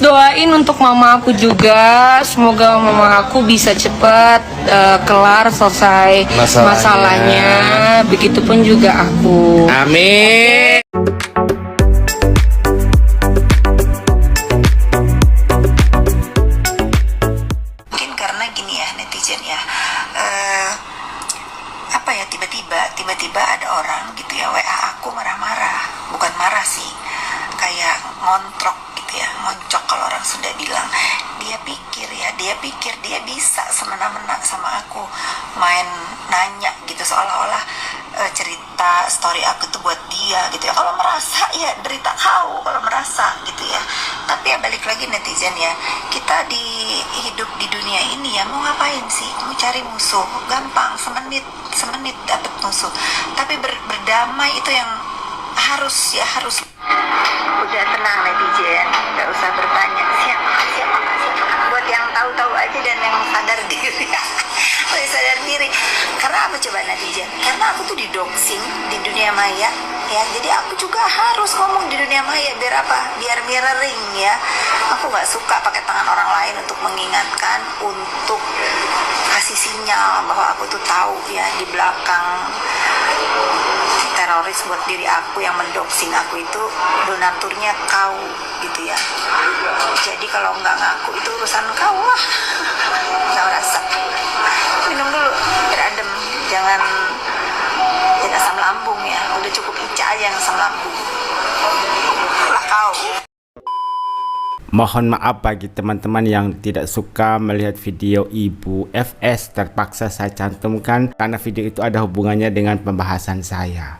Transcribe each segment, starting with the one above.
please doain untuk mama aku juga. Semoga mama aku bisa cepat kelar selesai masalahnya. Begitupun juga aku. Amin. Mungkin karena gini ya netizen ya, apa ya, tiba-tiba ada orang gitu ya WA aku marah-marah, bukan marah sih, kayak ngontrok gitu ya, ngoncok kalau orang Sunda bilang. Dia pikir dia bisa semena-mena sama aku, main nanya gitu seolah-olah cerita story aku tuh buat dia gitu ya. Kalau merasa ya derita kau, kalau merasa gitu ya. Tapi ya balik lagi netizen ya, kita hidup di dunia ini ya, mau ngapain sih? Mau cari musuh gampang, semenit dapat musuh. Tapi berdamai itu yang harus. Udah tenang netizen, nggak usah bertanya siapa. Buat yang tahu-tahu aja dan yang sadar diri. Sadar diri. Karena apa coba netizen? Karena aku tuh didoxing di dunia maya ya. Jadi aku juga harus ngomong di dunia maya, biar apa? Biar mirroring ya. Aku nggak suka pakai tangan orang lain untuk mengingatkan, untuk kasih sinyal bahwa aku tuh tahu ya di belakang teroris buat diri aku yang mendoxing aku itu donaturnya kau gitu ya. Jadi kalau nggak ngaku itu urusan kau lah. Nggak rasa. Minum dulu biar adem, jangan asam lambung ya. Udah cukup Ica aja yang asam lambung lah kau. Mohon maaf bagi teman-teman yang tidak suka melihat video Ibu FS, terpaksa saya cantumkan karena video itu ada hubungannya dengan pembahasan saya.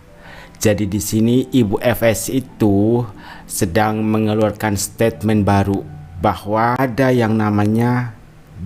Jadi di sini Ibu FS itu sedang mengeluarkan statement baru bahwa ada yang namanya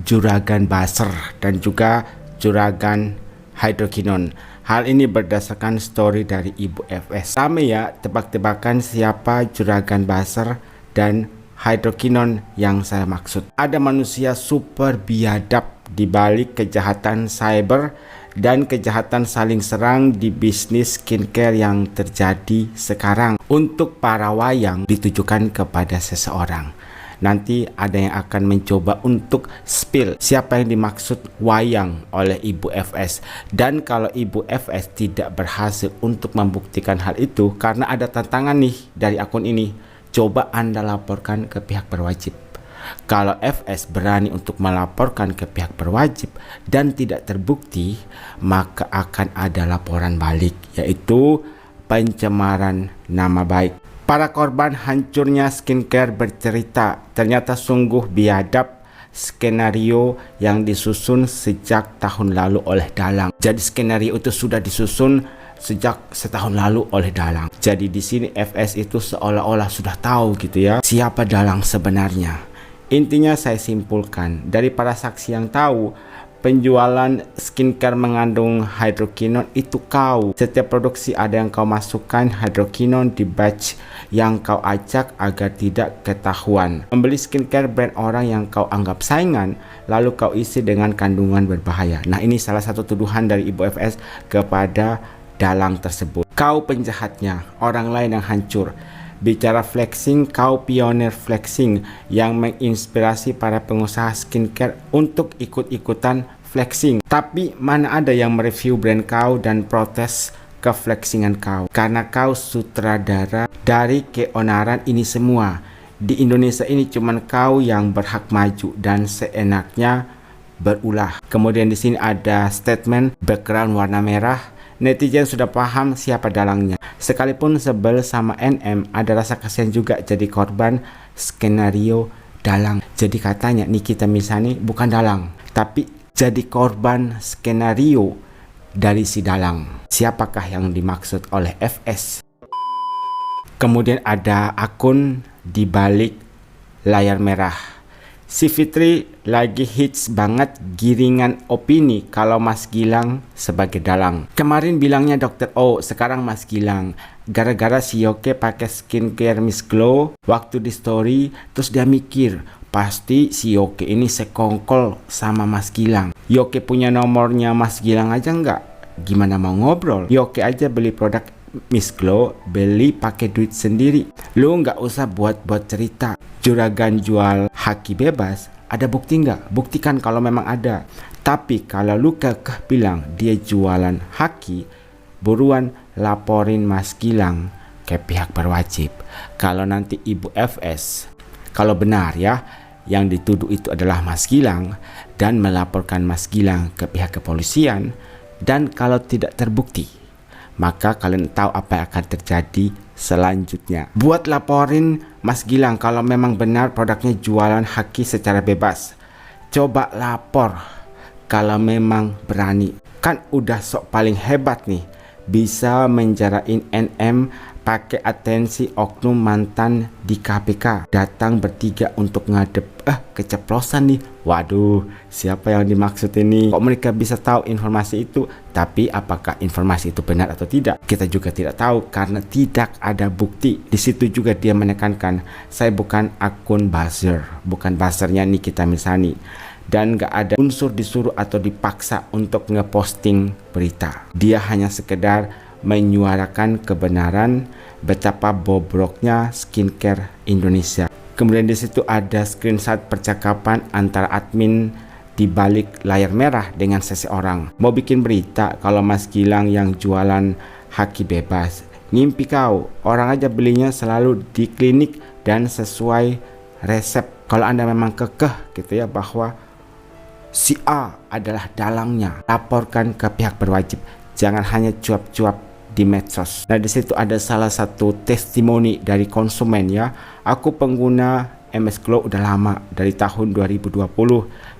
juragan Basr dan juga juragan hydroquinone. Hal ini berdasarkan story dari Ibu FS. Sama ya, tebak-tebakan siapa juragan Basr dan hydroquinone yang saya maksud. Ada manusia super biadab di balik kejahatan cyber dan kejahatan saling serang di bisnis skincare yang terjadi sekarang. Untuk para wayang ditujukan kepada seseorang. Nanti ada yang akan mencoba untuk spill siapa yang dimaksud wayang oleh Ibu FS. Dan kalau Ibu FS tidak berhasil untuk membuktikan hal itu, karena ada tantangan nih dari akun ini, coba Anda laporkan ke pihak berwajib. Kalau FS berani untuk melaporkan ke pihak berwajib dan tidak terbukti, maka akan ada laporan balik, yaitu pencemaran nama baik. Para korban hancurnya skincare bercerita, ternyata sungguh biadab skenario yang disusun sejak tahun lalu oleh Dalang. Jadi skenario itu sudah disusun sejak setahun lalu oleh Dalang. Jadi di sini FS itu seolah-olah sudah tahu gitu ya siapa Dalang sebenarnya. Intinya saya simpulkan dari para saksi yang tahu, penjualan skincare mengandung hydroquinone itu kau. Setiap produksi ada yang kau masukkan hydroquinone di batch yang kau acak agar tidak ketahuan. Membeli skincare brand orang yang kau anggap saingan, lalu kau isi dengan kandungan berbahaya. Nah, ini salah satu tuduhan dari Ibu FS kepada Dalang tersebut. Kau penjahatnya, orang lain yang hancur. Bicara flexing, kau pionir flexing yang menginspirasi para pengusaha skincare untuk ikut-ikutan flexing. Tapi mana ada yang mereview brand kau dan protes keflexingan kau? Karena kau sutradara dari keonaran ini semua. Di Indonesia ini cuman kau yang berhak maju dan seenaknya berulah. Kemudian di sini ada statement background warna merah. Netizen sudah paham siapa dalangnya. Sekalipun sebel sama NM, ada rasa kasihan juga jadi korban skenario Dalang. Jadi katanya Nikita Mirzani bukan Dalang, tapi jadi korban skenario dari si Dalang. Siapakah yang dimaksud oleh FS? Kemudian ada akun di balik layar merah. Si Fitri lagi hits banget giringan opini kalau Mas Gilang sebagai Dalang. Kemarin bilangnya Dr. O, sekarang Mas Gilang. Gara-gara si Yoke pakai skincare Miss Glow waktu di story, terus dia mikir, pasti si Yoke ini sekongkol sama Mas Gilang. Yoke punya nomornya Mas Gilang aja nggak? Gimana mau ngobrol? Yoke aja beli produk Miss Glow beli pakai duit sendiri. Lu nggak usah buat-buat cerita. Juragan jual haki bebas, ada bukti nggak? Buktikan kalau memang ada. Tapi kalau lu kekeh bilang dia jualan haki, buruan laporin Mas Gilang ke pihak berwajib. Kalau nanti Ibu FS, kalau benar ya, yang dituduh itu adalah Mas Gilang, dan melaporkan Mas Gilang ke pihak kepolisian, dan kalau tidak terbukti, maka kalian tahu apa yang akan terjadi selanjutnya. Buat laporin Mas Gilang kalau memang benar produknya jualan haki secara bebas. Coba lapor kalau memang berani. Kan udah sok paling hebat nih, bisa menjarain NM pakai atensi oknum mantan di KPK, datang bertiga untuk ngadep. Keceplosan nih. Waduh, siapa yang dimaksud ini? Kok mereka bisa tahu informasi itu? Tapi apakah informasi itu benar atau tidak? Kita juga tidak tahu karena tidak ada bukti. Di situ juga dia menekankan, saya bukan akun buzzer, bukan buzzernya Nikita Mirzani, dan gak ada unsur disuruh atau dipaksa untuk ngeposting berita. Dia hanya sekedar menyuarakan kebenaran betapa bobroknya skincare Indonesia. Kemudian di situ ada screenshot percakapan antara admin di balik layar merah dengan seseorang. Mau bikin berita kalau Mas Gilang yang jualan haki bebas. Ngimpi kau, orang aja belinya selalu di klinik dan sesuai resep. Kalau Anda memang kekeh gitu ya bahwa si A adalah dalangnya, laporkan ke pihak berwajib. Jangan hanya cuap-cuap di medsos. Nah, di situ ada salah satu testimoni dari konsumen ya. Aku pengguna MS Glow udah lama, dari tahun 2020.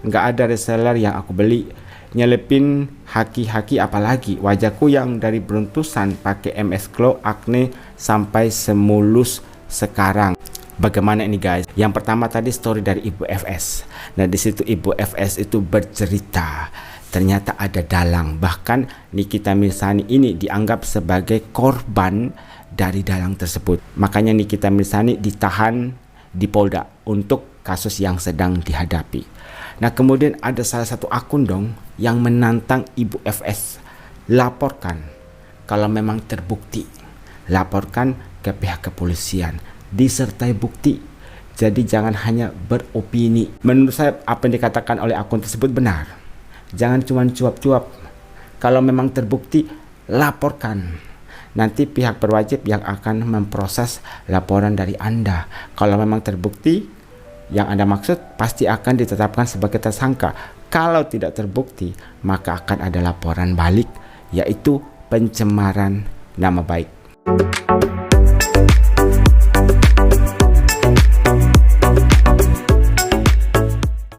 Nggak ada reseller yang aku beli. Nyelepin haki-haki apalagi. Wajahku yang dari beruntusan pakai MS Glow acne sampai semulus sekarang. Bagaimana ini guys? Yang pertama tadi story dari Ibu FS. Nah, di situ Ibu FS itu bercerita ternyata ada dalang. Bahkan Nikita Mirzani ini dianggap sebagai korban dari dalang tersebut. Makanya Nikita Mirzani ditahan di Polda untuk kasus yang sedang dihadapi. Nah, kemudian ada salah satu akun dong yang menantang Ibu FS. Laporkan kalau memang terbukti. Laporkan ke pihak kepolisian disertai bukti. Jadi jangan hanya beropini. Menurut saya apa yang dikatakan oleh akun tersebut benar. Jangan cuma cuap-cuap. Kalau memang terbukti, laporkan. Nanti pihak berwajib yang akan memproses laporan dari Anda. Kalau memang terbukti, yang Anda maksud pasti akan ditetapkan sebagai tersangka. Kalau tidak terbukti, maka akan ada laporan balik, yaitu pencemaran nama baik.